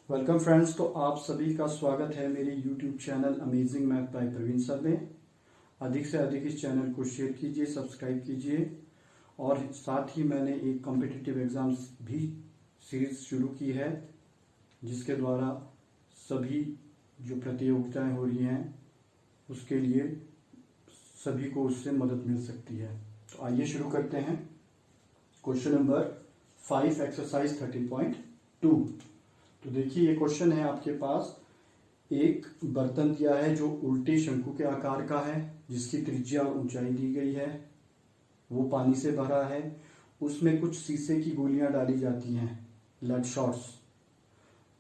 Welcome friends. तो आप सभी का स्वागत है मेरे YouTube channel amazing math by Praveen sir में। अधिक से अधिक इस चैनल को शेयर कीजिए, सब्सक्राइब कीजिए और साथ ही मैंने एक कॉम्पिटिटिव एग्जाम्स भी सीरीज शुरू की है जिसके द्वारा सभी जो प्रतियोगिताएं हो रही हैं उसके लिए सभी को उससे मदद मिल सकती है। तो आइए शुरू करते हैं। Question number 5 exercise 13.2। तो देखिए ये क्वेश्चन है आपके पास। एक बर्तन दिया है जो उल्टे शंकु के आकार का है, जिसकी त्रिज्या और ऊंचाई दी गई है, वो पानी से भरा है। उसमें कुछ शीशे की गोलियां डाली जाती हैं, लेड शॉट्स।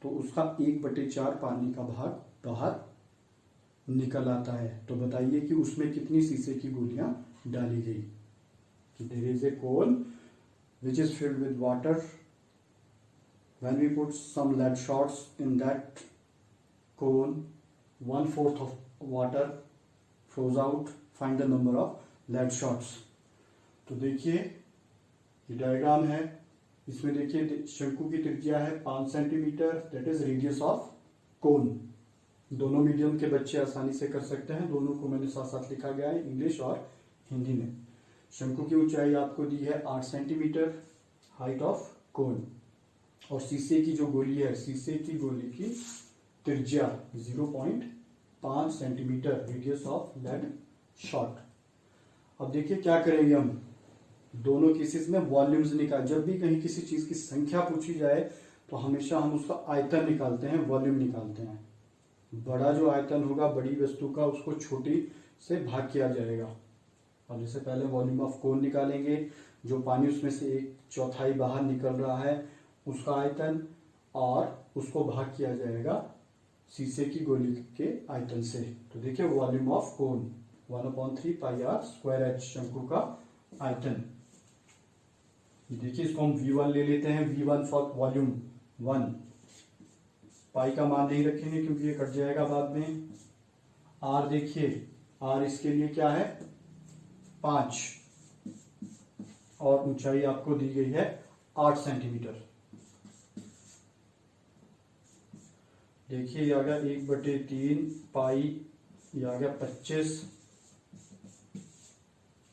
तो उसका 1/4 पानी का भाग बाहर निकल आता है। तो बताइए कि उसमें कितनी शीशे की गोलियां डाली गई। There is a cone which is filled with water. When we put some lead shots in that cone, 1/4 of water flows out. Find the number of lead shots. तो देखिए ये डायग्राम है। इसमें देखिए शंकु की त्रिज्या है 5 centimetre, that is radius of cone. दोनों मीडियम के बच्चे आसानी से कर सकते हैं। दोनों को मैंने साथ साथ लिखा गया है, इंग्लिश और हिंदी में। शंकु की ऊंचाई आपको दी है 8 सेंटीमीटर, हाइट ऑफ कोन। और शीशे की जो गोली है, शीशे की गोली की त्रिज्या 0.5 centimetre, radius of lead shot. अब देखिए क्या करेंगे हम। दोनों केसेस में वॉल्यूम्स निकाल, जब भी कहीं किसी चीज की संख्या पूछी जाए तो हमेशा हम उसका आयतन निकालते हैं, वॉल्यूम निकालते हैं। बड़ा जो आयतन होगा बड़ी वस्तु का, उसको छोटी से भाग किया जाएगा। और जैसे पहले वॉल्यूम ऑफ कोन निकालेंगे, जो पानी उसमें से 1/4 बाहर निकल रहा है उसका आयतन, और उसको भाग किया जाएगा शीशे की गोली के आयतन से। तो देखिए volume of cone 1/3 pi r square h, शंकु का आयतन। देखिए इसको हम V1 ले लेते हैं, V1 फॉर वॉल्यूम 1। पाई का मान नहीं रखेंगे क्योंकि ये कट जाएगा बाद में। R देखिए, R इसके लिए क्या है 5, और ऊंचाई आपको दी गई है 8 सेंटीमीटर। देखिए ये आ गया 1/3 पाई, ये आ गया 25,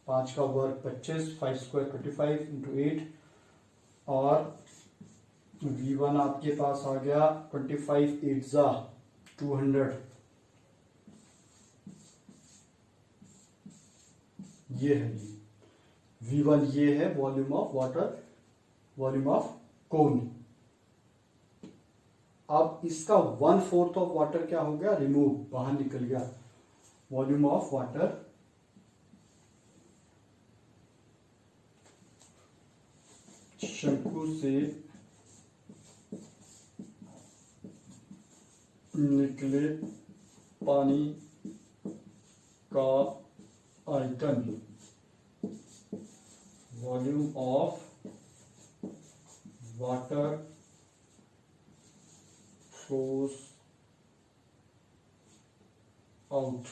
5 का वर्ग 25, 5 स्क्वायर 25 इंटू 8। और V1 आपके पास आ गया 25 8 जा 200। ये है V1, ये है volume of water, volume of कोन। अब इसका 1/4 ऑफ वाटर क्या हो गया, रिमूव, बाहर निकल गया। वॉल्यूम ऑफ वाटर शंकु से निकले पानी का आयतन, volume of water flows out.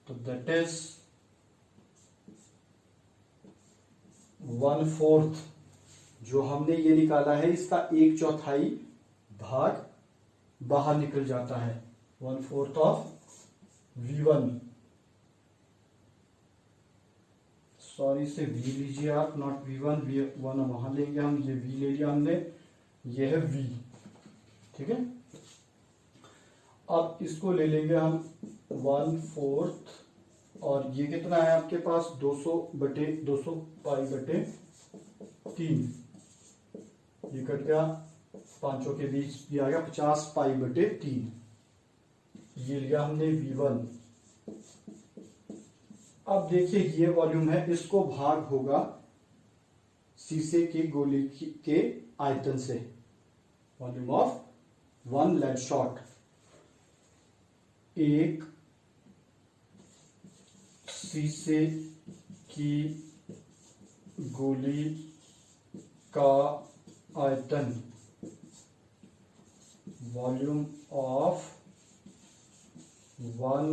तो दैट इज 1/4। जो हमने ये निकाला है इसका 1/4 भाग बाहर निकल जाता है, 1/4 ऑफ V1। सॉरी से V लीजिए आप, नॉट V1, V1 वहां लेंगे हम, ये V ले लिया हमने, ये है V, ठीक है। अब इसको ले लेंगे हम 1/4, और ये कितना है आपके पास 200 पाई बटे 3। ये कट गया, पांचों के बीच ये आ गया 50 पाई बटे 3। ये लिया हमने V1। अब देखिए ये वॉल्यूम है, इसको भाग होगा शीशे की गोली के आयतन से, वॉल्यूम ऑफ 1 लेड शॉट। एक शीशे की गोली का आयतन, वॉल्यूम ऑफ 1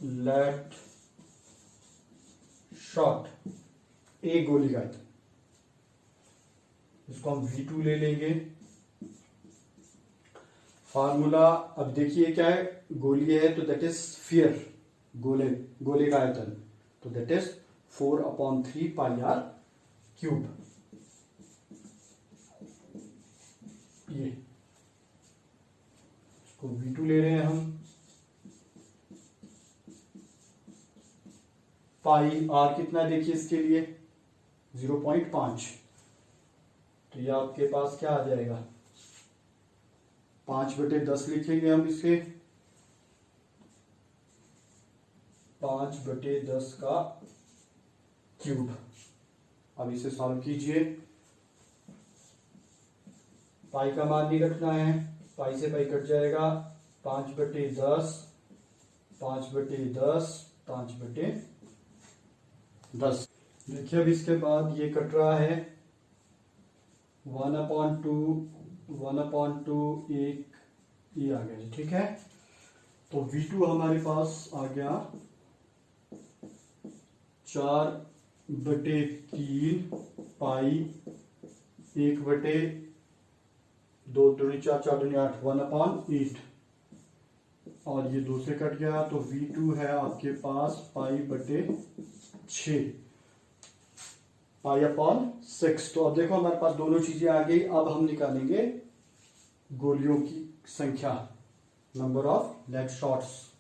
लेड शॉट, एक गोली का आयतन। इसको हम V2 ले लेंगे। फार्मूला अब देखिए क्या है, गोलीय है तो दैट इज स्फीयर, गोले का आयतन, तो that is 4/3 pi r cube. ये इसको V2 ले रहे हैं हम। पाई आर कितना देखिए इसके लिए 0.5, तो ये आपके पास क्या आ जाएगा 5/10 लिखेंगे हम इसे, 5/10 का क्यूब। अब इसे सॉल्व कीजिए। पाई का मान नहीं रखना है, पाई से पाई कट जाएगा, 5/10, 5/10, 5/10। देखिए अब इसके बाद ये कट रहा है 1/2, 1/2 एक ये आ गया जी, ठीक है। तो V2 हमारे पास आ गया 4/3 पाई 1/2 दूनी 4, 4 दूनी 8, 1/8, और ये 2 से कट गया, तो V2 है आपके पास पाई/6, पाई/6। तो अब देखो हमारे पास दोनों चीजें आ गई। अब हम निकालेंगे गोलियों की संख्या, नंबर ऑफ लेड शॉट्स।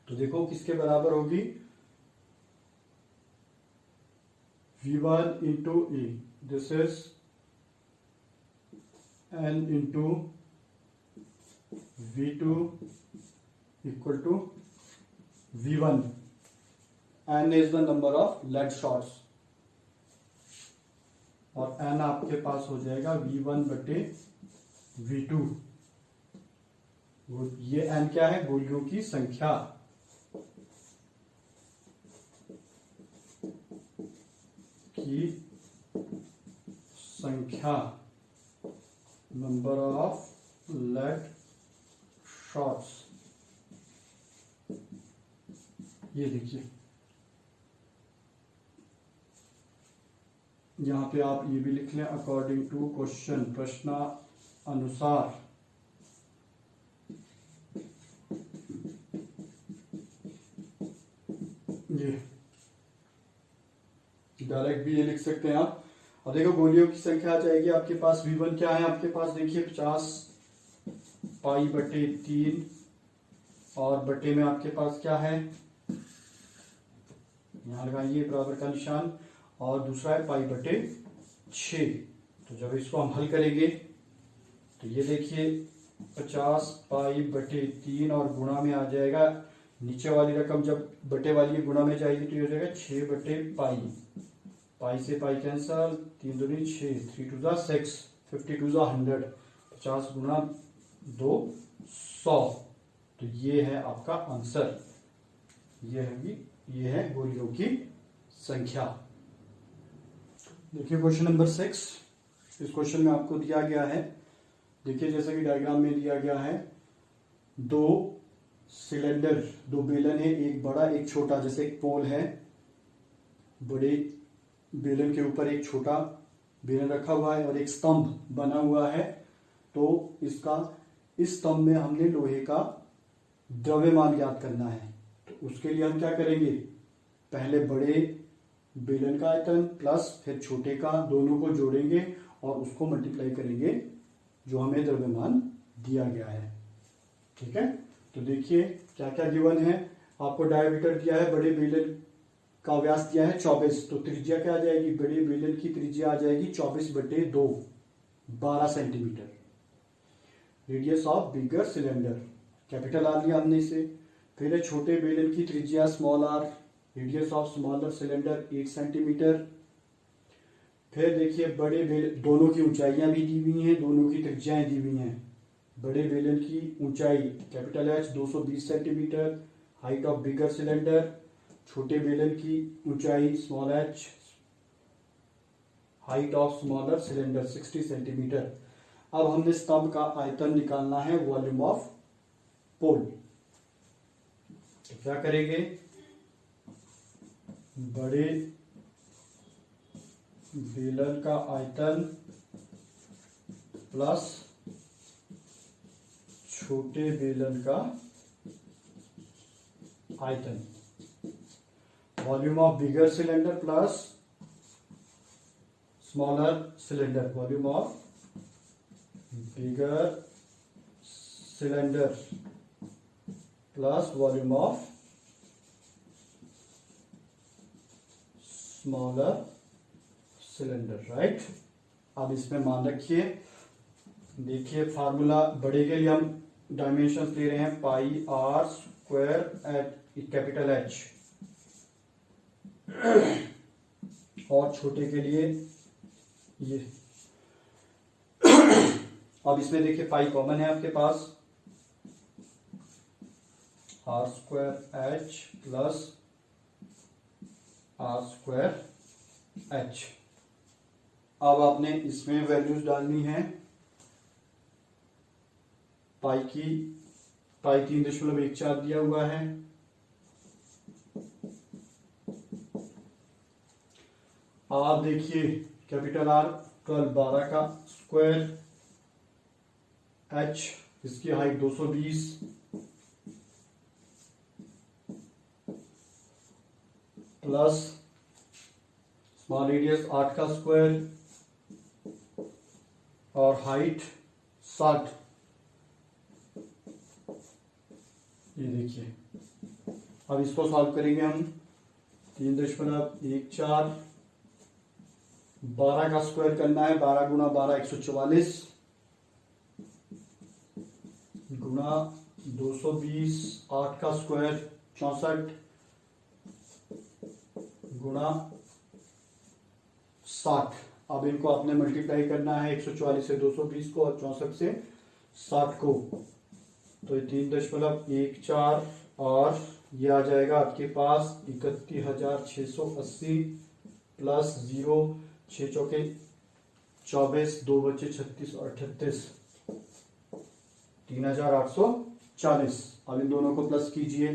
तो देखो किसके बराबर होगी, V1 into a, this is N into V2 equal to V1। N is the number of lead shots, और N आपके पास हो जाएगा V1/V2। ये N क्या है, गोलियों की संख्या। Number of lead shots. ये देखिए यहां पे आप ये भी लिख लें, अकॉर्डिंग टू क्वेश्चन, प्रश्न अनुसार। ये डायरेक्ट भी ये लिख सकते हैं आप। और देखो गोलियों की संख्या आ जाएगी आपके पास, V1 क्या है आपके पास, देखिए 50 पाई/3, और बटे में आपके पास क्या है, यहां लगाइए बराबर का निशान, और दूसरा है पाई/6। तो जब इसको हम हल करेंगे तो ये देखिए 50 पाई/3 और गुणा में आ जाएगा, नीचे वाली रकम जब बटे वाली गुणा में जाएगी तो ये हो जाएगा 6/पाई, पाई से पाई कैंसल, 3 दूनी 6, 3 2 6, 52 100, 50 गुणा 2 100। तो ये है आपका आंसर, ये है गोलियों की संख्या। देखिए क्वेश्चन नंबर 6। इस क्वेश्चन में आपको दिया गया है, देखिए जैसा कि डायग्राम में दिया गया है, दो सिलेंडर, दो बेलन है, एक बड़ा एक छोटा, जैसे एक पोल है, बड़े बेलन के ऊपर एक छोटा बेलन रखा हुआ है और एक स्तंभ बना हुआ है। तो इस स्तंभ में हमने लोहे का द्रव्यमान ज्ञात करना है। तो उसके लिए हम क्या करेंगे, पहले बड़े बेलन का आयतन प्लस फिर छोटे का, दोनों को जोड़ेंगे और उसको मल्टीप्लाई करेंगे जो हमें द्रव्यमान दिया गया है, ठीक है। तो देखिए क्या क्या गिवन है, आपको डायमीटर दिया है, बड़े बेलन का व्यास दिया है 24, तो त्रिज्या क्या आ जाएगी, बड़े बेलन की त्रिज्या आ जाएगी 24/2, 12 centimetre. Radius of bigger cylinder, capital r लिया हमने इसे। फिर है छोटे बेलन की त्रिज्या small r, radius of smaller cylinder 8 centimetre. फिर देखिए बड़े बेलन, दोनों की ऊंचाइयां भी दी हुई हैं, दोनों की त्रिज्याएं दी हुई हैं। बड़े बेलन की ऊंचाई capital H 220 centimetre, height of bigger cylinder. छोटे बेलन की ऊंचाई small H, height of smaller cylinder 60 centimetre. अब हमने स्तंभ का आयतन निकालना है, वॉल्यूम ऑफ पोल। तो क्या करेंगे, बड़े बेलन का आयतन प्लस छोटे बेलन का आयतन, volume of bigger cylinder plus smaller cylinder, volume of bigger cylinder plus volume of smaller cylinder, right. अब इसमें मान रखिए, देखिए फार्मूला बड़े के लिए हम डायमेंशन ले रहे हैं pi r square at capital H, और छोटे के लिए ये। अब इसमें देखिए पाई कॉमन है आपके पास, r square h plus r square h. अब आपने इसमें वैल्यूज डालनी है पाई की, पाई 3.14 दिया हुआ है, आप देखिए कैपिटल आर 12 का स्क्वायर, एच इसकी हाइट 220 प्लस स्मॉल रेडियस 8 का स्क्वायर और हाइट 60। ये देखिए, अब इसको सॉल्व करेंगे हम। 3.14, 12 का स्क्वायर करना है, 12 गुणा 12 144 गुणा 220, 8 का स्क्वायर 64 गुणा 60। अब इनको आपने मल्टीप्लाई करना है 144 से 220 को और 64 से 60 को, तो ये 3.14 और ये आ जाएगा आपके पास 31,680 प्लस 0, 6 चौके 24, 2 बचे 36 और 38, 3,840। अब इन दोनों को प्लस कीजिए,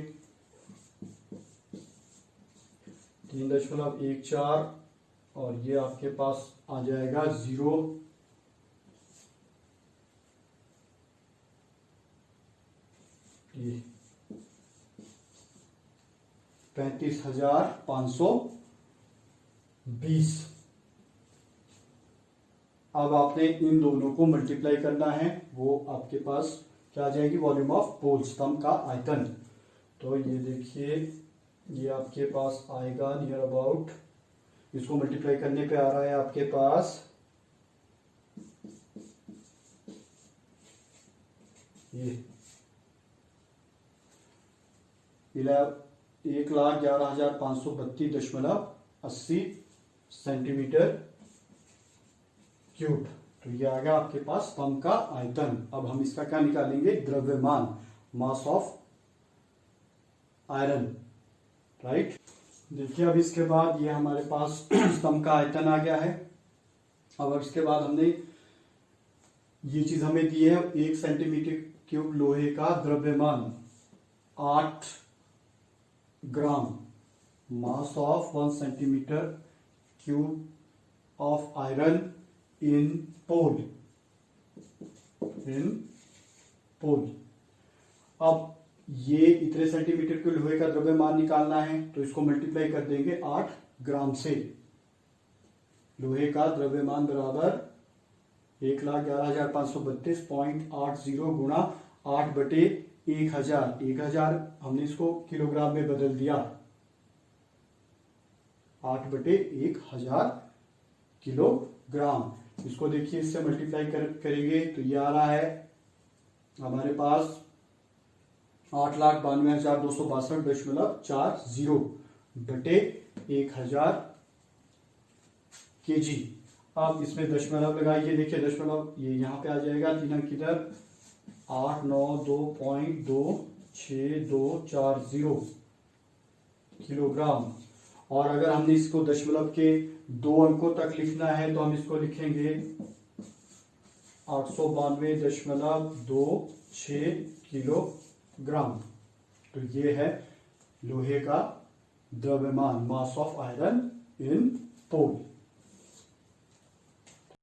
3.14 और ये आपके पास आ जाएगा 0, ये 35,520। अब आपने इन दोनों को मल्टीप्लाई करना है, वो आपके पास क्या आ जाएगी, वॉल्यूम ऑफ पोल, स्तंभ का आयतन। तो ये देखिए, ये आपके पास आएगा नियर अबाउट, इसको मल्टीप्लाई करने पे आ रहा है आपके पास ये 1,11,532.80 सेंटीमीटर क्यूब। तो ये आ गया आपके पास स्तंभ का आयतन। अब हम इसका क्या निकालेंगे, द्रव्यमान, मास ऑफ आयरन, राइट। देखिए अब इसके बाद ये हमारे पास स्तंभ का आयतन आ गया है। अब इसके बाद हमने ये चीज हमें दी है, 1 सेंटीमीटर क्यूब लोहे का द्रव्यमान 8 gram, mass of 1 centimetre cube of iron in pole, अब ये इतने सेंटीमीटर के लोहे का द्रव्यमान निकालना है, तो इसको मल्टीप्लाई कर देंगे 8 ग्राम से। लोहे का द्रव्यमान बराबर 1,11,532.80 गुणा 8/1000। 1000 हमने इसको किलोग्राम में बदल दिया, 8/1000 किलोग्राम। इसको देखिए इससे मल्टीप्लाई करेंगे तो ये आ रहा है हमारे पास 8,92,262.40 बटे 1000 kg। अब इसमें दशमलव लगाइए, देखिए दशमलव ये यहाँ पे आ जाएगा, 3 अंक इधर, 892.26240 किलोग्राम। और अगर हमने इसको दशमलव के 2 अंकों तक लिखना है तो हम इसको लिखेंगे 892.26 किलोग्राम। तो ये है लोहे का द्रव्यमान, mass of iron in pole.